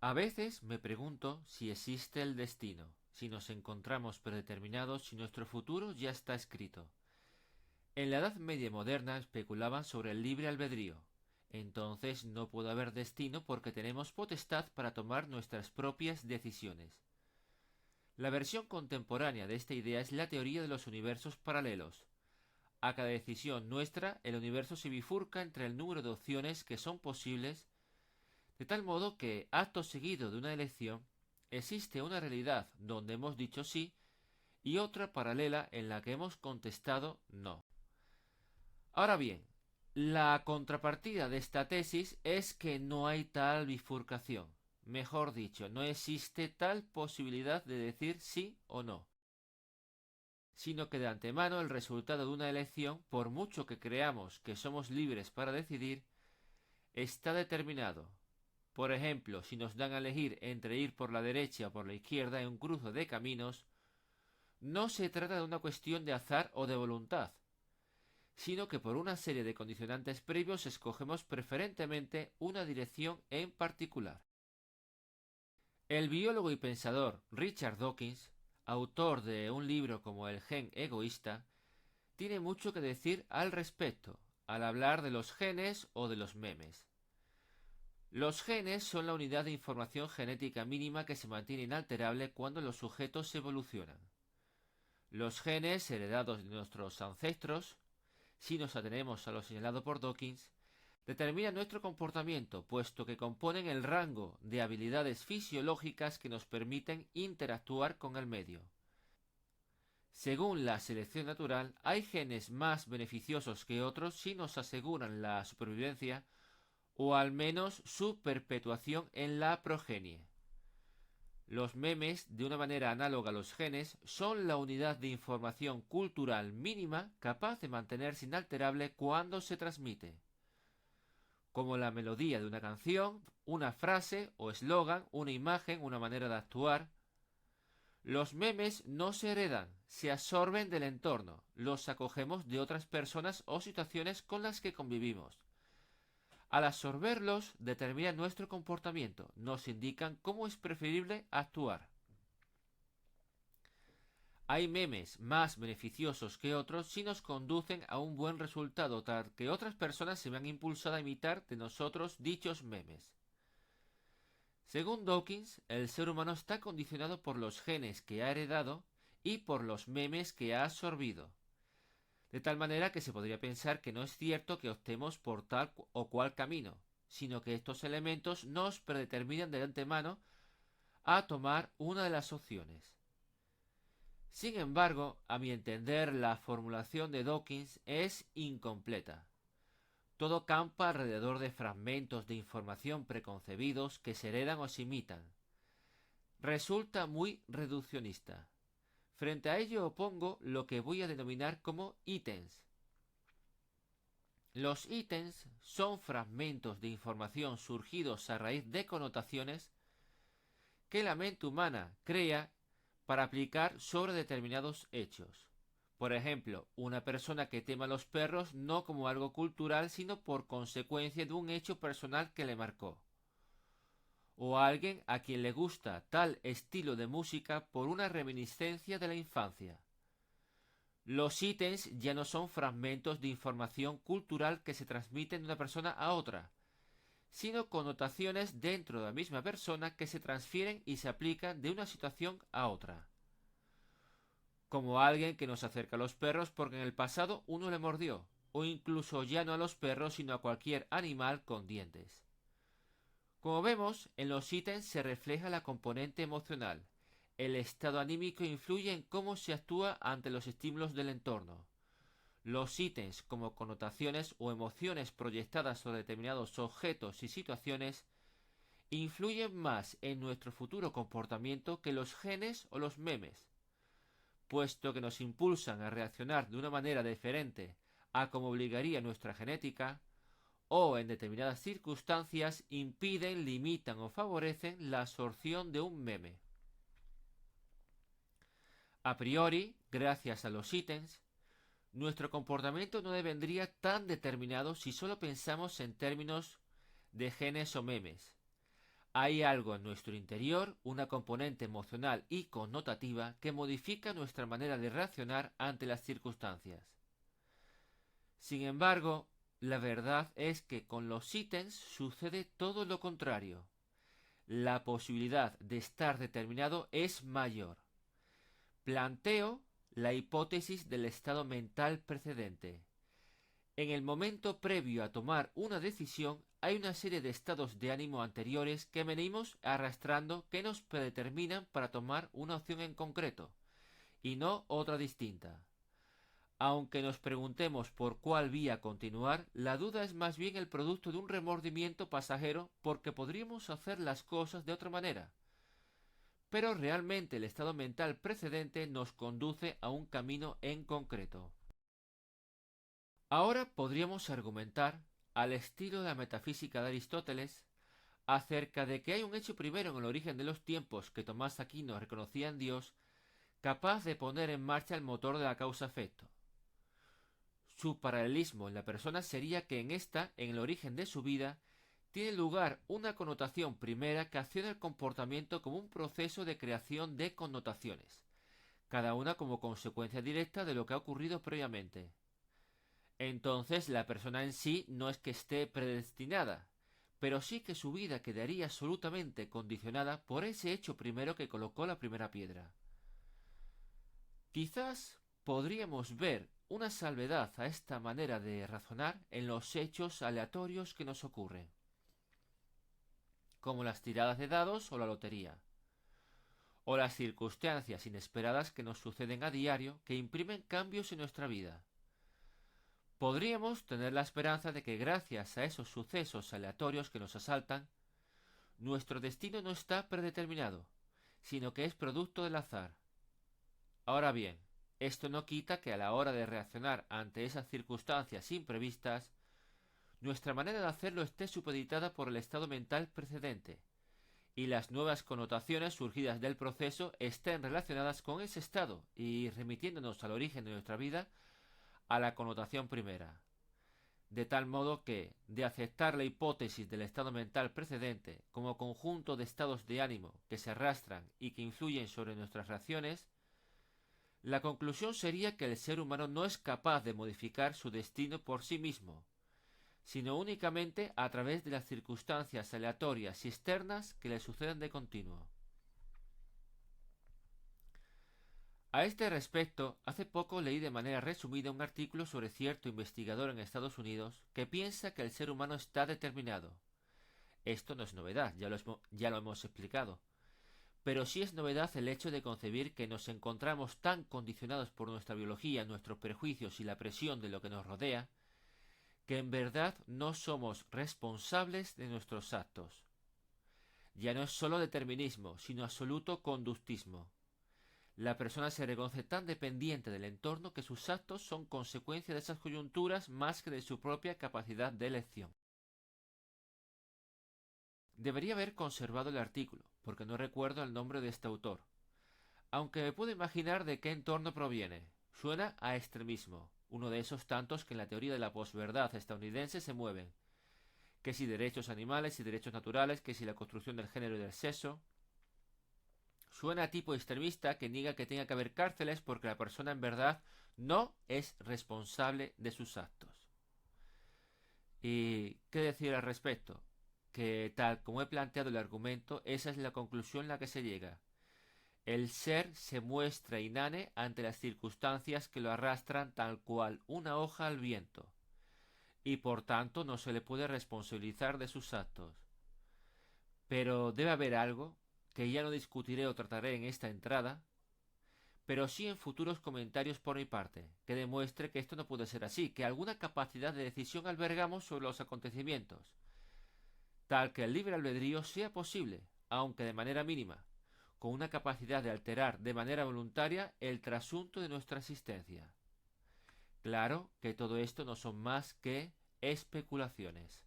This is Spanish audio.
A veces me pregunto si existe el destino, si nos encontramos predeterminados, si nuestro futuro ya está escrito. En la Edad Media moderna especulaban sobre el libre albedrío. Entonces no puede haber destino porque tenemos potestad para tomar nuestras propias decisiones. La versión contemporánea de esta idea es la teoría de los universos paralelos. A cada decisión nuestra, el universo se bifurca entre el número de opciones que son posibles, de tal modo que, acto seguido de una elección, existe una realidad donde hemos dicho sí y otra paralela en la que hemos contestado no. Ahora bien, la contrapartida de esta tesis es que no hay tal bifurcación. Mejor dicho, no existe tal posibilidad de decir sí o no, sino que de antemano el resultado de una elección, por mucho que creamos que somos libres para decidir, está determinado. Por ejemplo, si nos dan a elegir entre ir por la derecha o por la izquierda en un cruce de caminos, no se trata de una cuestión de azar o de voluntad, sino que por una serie de condicionantes previos escogemos preferentemente una dirección en particular. El biólogo y pensador Richard Dawkins, autor de un libro como El gen egoísta, tiene mucho que decir al respecto, al hablar de los genes o de los memes. Los genes son la unidad de información genética mínima que se mantiene inalterable cuando los sujetos evolucionan. Los genes heredados de nuestros ancestros, si nos atenemos a lo señalado por Dawkins, determinan nuestro comportamiento, puesto que componen el rango de habilidades fisiológicas que nos permiten interactuar con el medio. Según la selección natural, hay genes más beneficiosos que otros si nos aseguran la supervivencia o al menos su perpetuación en la progenie. Los memes, de una manera análoga a los genes, son la unidad de información cultural mínima capaz de mantenerse inalterable cuando se transmite, como la melodía de una canción, una frase o eslogan, una imagen, una manera de actuar. Los memes no se heredan, se absorben del entorno, los acogemos de otras personas o situaciones con las que convivimos. Al absorberlos, determinan nuestro comportamiento, nos indican cómo es preferible actuar. Hay memes más beneficiosos que otros si nos conducen a un buen resultado, tal que otras personas se vean impulsadas a imitar de nosotros dichos memes. Según Dawkins, el ser humano está condicionado por los genes que ha heredado y por los memes que ha absorbido. De tal manera que se podría pensar que no es cierto que optemos por tal o cual camino, sino que estos elementos nos predeterminan de antemano a tomar una de las opciones. Sin embargo, a mi entender, la formulación de Dawkins es incompleta. Todo campa alrededor de fragmentos de información preconcebidos que se heredan o se imitan. Resulta muy reduccionista. Frente a ello opongo lo que voy a denominar como ítems. Los ítems son fragmentos de información surgidos a raíz de connotaciones que la mente humana crea para aplicar sobre determinados hechos. Por ejemplo, una persona que tema a los perros no como algo cultural, sino por consecuencia de un hecho personal que le marcó. O alguien a quien le gusta tal estilo de música por una reminiscencia de la infancia. Los ítems ya no son fragmentos de información cultural que se transmiten de una persona a otra, sino connotaciones dentro de la misma persona que se transfieren y se aplican de una situación a otra. Como alguien que nos acerca a los perros porque en el pasado uno le mordió, o incluso ya no a los perros sino a cualquier animal con dientes. Como vemos, en los ítems se refleja la componente emocional. El estado anímico influye en cómo se actúa ante los estímulos del entorno. Los ítems, como connotaciones o emociones proyectadas sobre determinados objetos y situaciones, influyen más en nuestro futuro comportamiento que los genes o los memes, puesto que nos impulsan a reaccionar de una manera diferente a como obligaría nuestra genética, o en determinadas circunstancias impiden, limitan o favorecen la absorción de un meme. A priori, gracias a los ítems, nuestro comportamiento no vendría tan determinado si solo pensamos en términos de genes o memes. Hay algo en nuestro interior, una componente emocional y connotativa que modifica nuestra manera de reaccionar ante las circunstancias. Sin embargo, la verdad es que con los ítems sucede todo lo contrario. La posibilidad de estar determinado es mayor. Planteo la hipótesis del estado mental precedente. En el momento previo a tomar una decisión hay una serie de estados de ánimo anteriores que venimos arrastrando que nos predeterminan para tomar una opción en concreto, y no otra distinta. Aunque nos preguntemos por cuál vía continuar, la duda es más bien el producto de un remordimiento pasajero porque podríamos hacer las cosas de otra manera. Pero realmente el estado mental precedente nos conduce a un camino en concreto. Ahora podríamos argumentar, al estilo de la metafísica de Aristóteles, acerca de que hay un hecho primero en el origen de los tiempos que Tomás Aquino reconocía en Dios, capaz de poner en marcha el motor de la causa-efecto. Su paralelismo en la persona sería que en el origen de su vida, tiene lugar una connotación primera que acciona el comportamiento como un proceso de creación de connotaciones, cada una como consecuencia directa de lo que ha ocurrido previamente. Entonces la persona en sí no es que esté predestinada, pero sí que su vida quedaría absolutamente condicionada por ese hecho primero que colocó la primera piedra. Quizás podríamos ver una salvedad a esta manera de razonar en los hechos aleatorios que nos ocurren, como las tiradas de dados o la lotería, o las circunstancias inesperadas que nos suceden a diario que imprimen cambios en nuestra vida. Podríamos tener la esperanza de que gracias a esos sucesos aleatorios que nos asaltan, nuestro destino no está predeterminado, sino que es producto del azar. Ahora bien, esto no quita que a la hora de reaccionar ante esas circunstancias imprevistas, nuestra manera de hacerlo esté supeditada por el estado mental precedente, y las nuevas connotaciones surgidas del proceso estén relacionadas con ese estado y remitiéndonos al origen de nuestra vida, a la connotación primera. De tal modo que, de aceptar la hipótesis del estado mental precedente como conjunto de estados de ánimo que se arrastran y que influyen sobre nuestras reacciones, la conclusión sería que el ser humano no es capaz de modificar su destino por sí mismo, sino únicamente a través de las circunstancias aleatorias y externas que le suceden de continuo. A este respecto, hace poco leí de manera resumida un artículo sobre cierto investigador en Estados Unidos que piensa que el ser humano está determinado. Esto no es novedad, ya lo hemos explicado. Pero sí es novedad el hecho de concebir que nos encontramos tan condicionados por nuestra biología, nuestros prejuicios y la presión de lo que nos rodea, que en verdad no somos responsables de nuestros actos. Ya no es solo determinismo, sino absoluto conductismo. La persona se reconoce tan dependiente del entorno que sus actos son consecuencia de esas coyunturas más que de su propia capacidad de elección. Debería haber conservado el artículo, porque no recuerdo el nombre de este autor, aunque me puedo imaginar de qué entorno proviene. Suena a extremismo, uno de esos tantos que en la teoría de la posverdad estadounidense se mueven, que si derechos animales y derechos naturales, que si la construcción del género y del sexo. Suena a tipo extremista que niega que tenga que haber cárceles porque la persona en verdad no es responsable de sus actos. ¿Y qué decir al respecto? Que tal como he planteado el argumento, esa es la conclusión a la que se llega. El ser se muestra inane ante las circunstancias que lo arrastran tal cual una hoja al viento, y por tanto no se le puede responsabilizar de sus actos. Pero debe haber algo, que ya no discutiré o trataré en esta entrada, pero sí en futuros comentarios por mi parte, que demuestre que esto no puede ser así, que alguna capacidad de decisión albergamos sobre los acontecimientos, tal que el libre albedrío sea posible, aunque de manera mínima, con una capacidad de alterar de manera voluntaria el trasunto de nuestra existencia. Claro que todo esto no son más que especulaciones.